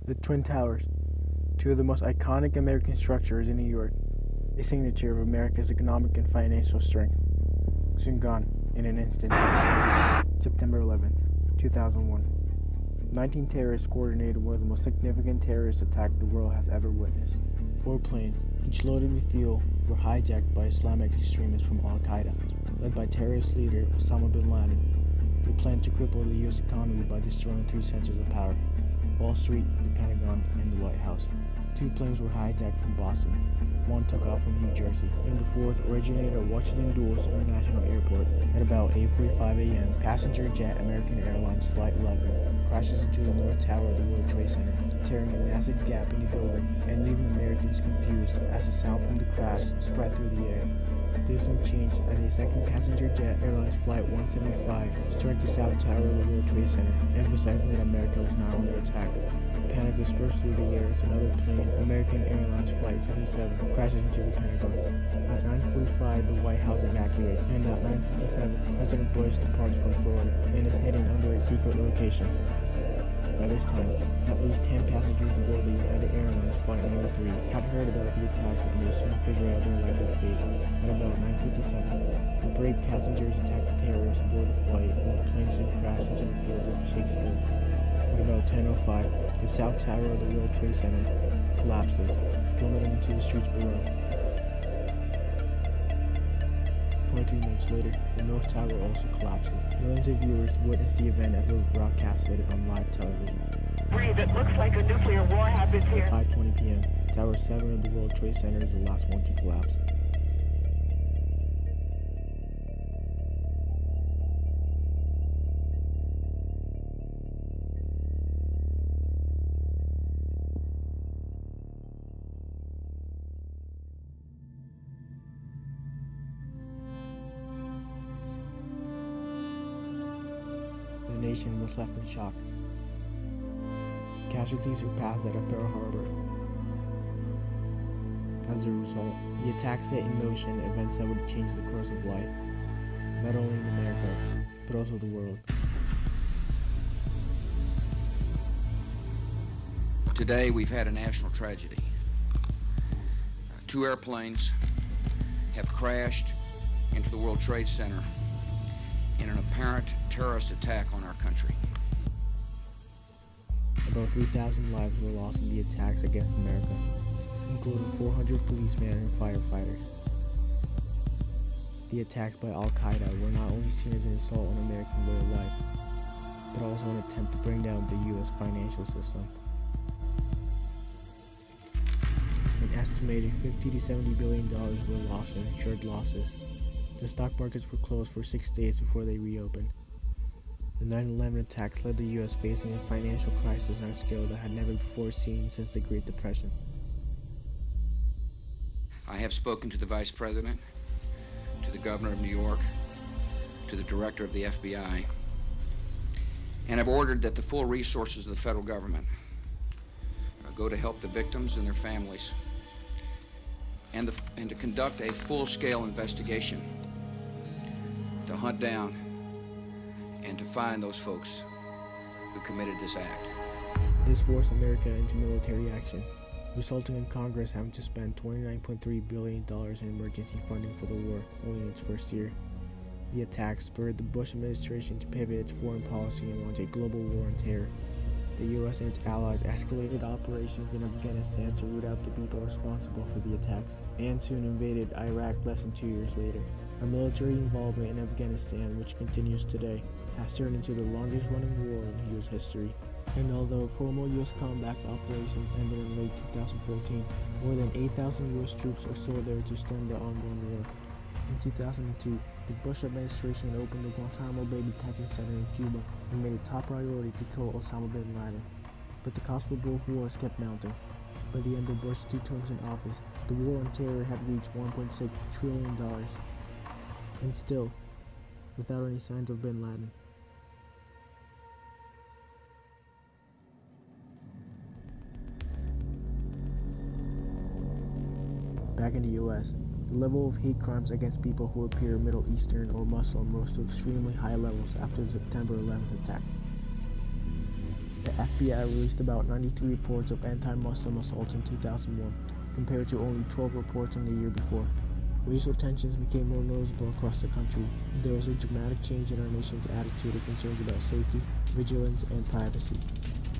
The Twin Towers, two of the most iconic American structures in New York, a signature of America's economic and financial strength, soon gone in an instant. September 11th, 2001. 19 terrorists coordinated one of the most significant terrorist attacks the world has ever witnessed. 4 planes, each loaded with fuel, were hijacked by Islamic extremists from Al-Qaeda, led by terrorist leader Osama bin Laden. They planned to cripple the U.S. economy by destroying 3 centers of power: Wall Street, the Pentagon, and the White House. 2 planes were hijacked from Boston. 1 took off from New Jersey, and the 4th originated at Washington Dulles International Airport at about 8:45 a.m. Passenger jet American Airlines Flight 11 crashes into the North Tower of the World Trade Center, tearing a massive gap in the building and leaving Americans confused as the sound from the crash spread through the air. This soon changed as a second passenger jet, Airlines Flight 175, struck the South Tower of the World Trade Center, emphasizing that America was not under attack. Panic dispersed through the air as another plane, American Airlines Flight 77, crashes into the Pentagon. At 9:45, the White House evacuates, and at 9:57, President Bush departs from Florida and is hidden under a secret location. By this time, at least 10 passengers aboard the United Airlines Flight 93 had heard about the attacks and would soon figure out their likely fate. At about 9:57, the brave passengers attacked the terrorists aboard the flight, and the plane soon crashed into the field of Shakespeare. At about 10:05, the South Tower of the World Trade Center collapses, plummeting into the streets below. 23 minutes later, the North Tower also collapses. Millions of viewers witnessed the event as it was broadcasted on live television. It looks like a nuclear war happens here. At 5:20 p.m., Tower 7 of the World Trade Center is the last one to collapse. The nation was left in shock. Casualties surpassed that of Pearl Harbor. As a result, the attack set in motion events that would change the course of life, not only in America, but also the world. Today we've had a national tragedy. 2 airplanes have crashed into the World Trade Center in an apparent terrorist attack on our country. About 3,000 lives were lost in the attacks against America, including 400 policemen and firefighters. The attacks by Al-Qaeda were not only seen as an assault on American way of life, but also an attempt to bring down the U.S. financial system. An estimated $50 to $70 billion were lost in insured losses. The stock markets were closed for 6 days before they reopened. The 9/11 attacks led the U.S. facing a financial crisis on a scale that had never before seen since the Great Depression. I have spoken to the Vice President, to the Governor of New York, to the Director of the FBI, and have ordered that the full resources of the federal government go to help the victims and their families, and to conduct a full-scale investigation to hunt down and to find those folks who committed this act. This forced America into military action, resulting in Congress having to spend $29.3 billion in emergency funding for the war only in its first year. The attack spurred the Bush administration to pivot its foreign policy and launch a global war on terror. The U.S. and its allies escalated operations in Afghanistan to root out the people responsible for the attacks, and soon invaded Iraq less than 2 years later. Our military involvement in Afghanistan, which continues today, has turned into the longest-running war in U.S. history. And although formal U.S. combat operations ended in late 2014, more than 8,000 U.S. troops are still there to stem the ongoing war. In 2002, the Bush administration opened the Guantanamo Bay Detention Center in Cuba and made it top priority to kill Osama bin Laden. But the cost for both wars kept mounting. By the end of Bush's 2 terms in office, the war on terror had reached $1.6 trillion. And still, without any signs of bin Laden. Back in the U.S., the level of hate crimes against people who appear Middle Eastern or Muslim rose to extremely high levels after the September 11th attack. The FBI released about 93 reports of anti-Muslim assaults in 2001, compared to only 12 reports in the year before. Racial tensions became more noticeable across the country, and there was a dramatic change in our nation's attitude and concerns about safety, vigilance, and privacy.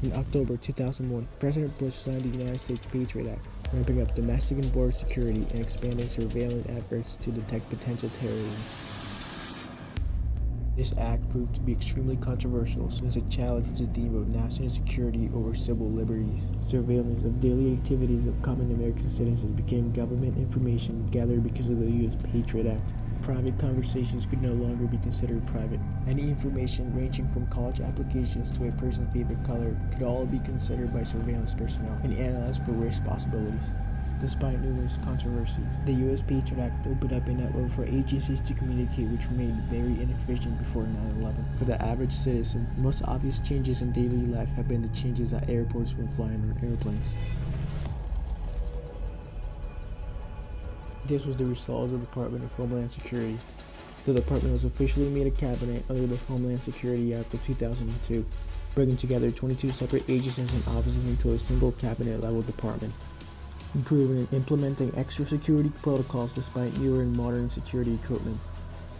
In October 2001, President Bush signed the United States Patriot Act, ramping up domestic and border security and expanding surveillance efforts to detect potential terrorism. This act proved to be extremely controversial since it challenged the theme of national security over civil liberties. Surveillance of daily activities of common American citizens became government information gathered because of the U.S. Patriot Act. Private conversations could no longer be considered private. Any information ranging from college applications to a person's favorite color could all be considered by surveillance personnel and analyzed for risk possibilities. Despite numerous controversies, the U.S. Patriot Act opened up a network for agencies to communicate which remained very inefficient before 9/11. For the average citizen, the most obvious changes in daily life have been the changes at airports from flying on airplanes. This was the result of the Department of Homeland Security. The department was officially made a cabinet under the Homeland Security Act of 2002, bringing together 22 separate agencies and offices into a single cabinet-level department. Improving and implementing extra security protocols despite newer and modern security equipment.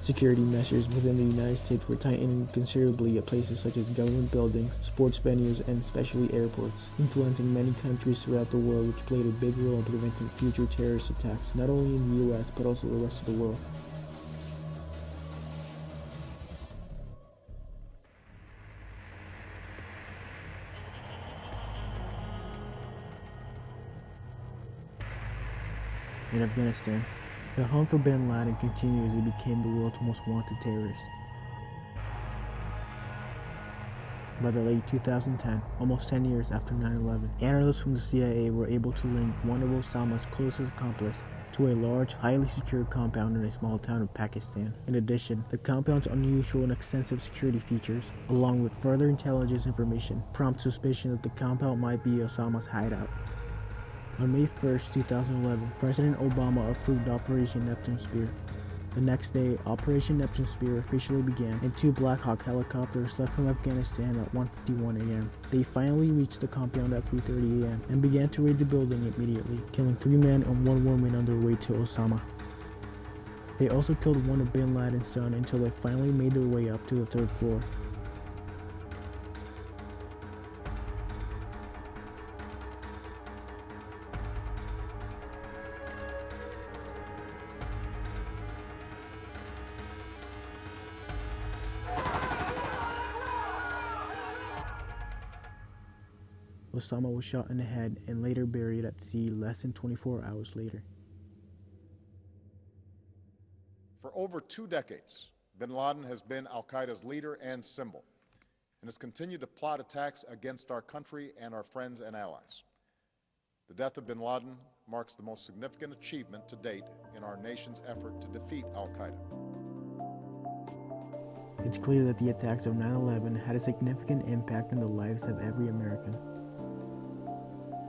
Security measures within the United States were tightening considerably at places such as government buildings, sports venues, and especially airports, influencing many countries throughout the world, which played a big role in preventing future terrorist attacks, not only in the US, but also the rest of the world. In Afghanistan, the hunt for bin Laden continued as he became the world's most wanted terrorist. By the late 2010, almost 10 years after 9/11, analysts from the CIA were able to link one of Osama's closest accomplices to a large, highly secured compound in a small town of Pakistan. In addition, the compound's unusual and extensive security features, along with further intelligence information, prompt suspicion that the compound might be Osama's hideout. On May 1st, 2011, President Obama approved Operation Neptune Spear. The next day, Operation Neptune Spear officially began, and 2 Black Hawk helicopters left from Afghanistan at 1:51 a.m. They finally reached the compound at 3:30 a.m. and began to raid the building immediately, killing 3 men and 1 woman on their way to Osama. They also killed one of bin Laden's sons until they finally made their way up to the 3rd floor. Osama was shot in the head and later buried at sea less than 24 hours later. For over 2 decades, bin Laden has been al-Qaeda's leader and symbol, and has continued to plot attacks against our country and our friends and allies. The death of bin Laden marks the most significant achievement to date in our nation's effort to defeat al-Qaeda. It's clear that the attacks of 9/11 had a significant impact on the lives of every American.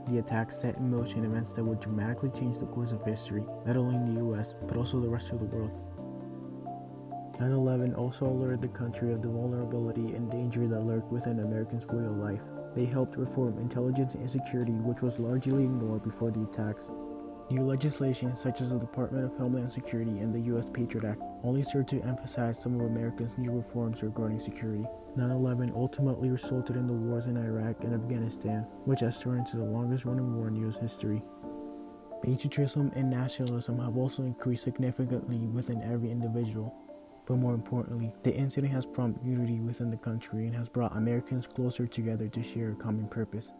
The attacks set in motion events that would dramatically change the course of history, not only in the US, but also the rest of the world. 9/11 also alerted the country of the vulnerability and danger that lurked within Americans' way of life. They helped reform intelligence and security, which was largely ignored before the attacks. New legislation such as the Department of Homeland Security and the U.S. Patriot Act only served to emphasize some of Americans' new reforms regarding security. 9/11 ultimately resulted in the wars in Iraq and Afghanistan, which has turned into the longest-running war in U.S. history. Patriotism and nationalism have also increased significantly within every individual. But more importantly, the incident has prompted unity within the country and has brought Americans closer together to share a common purpose.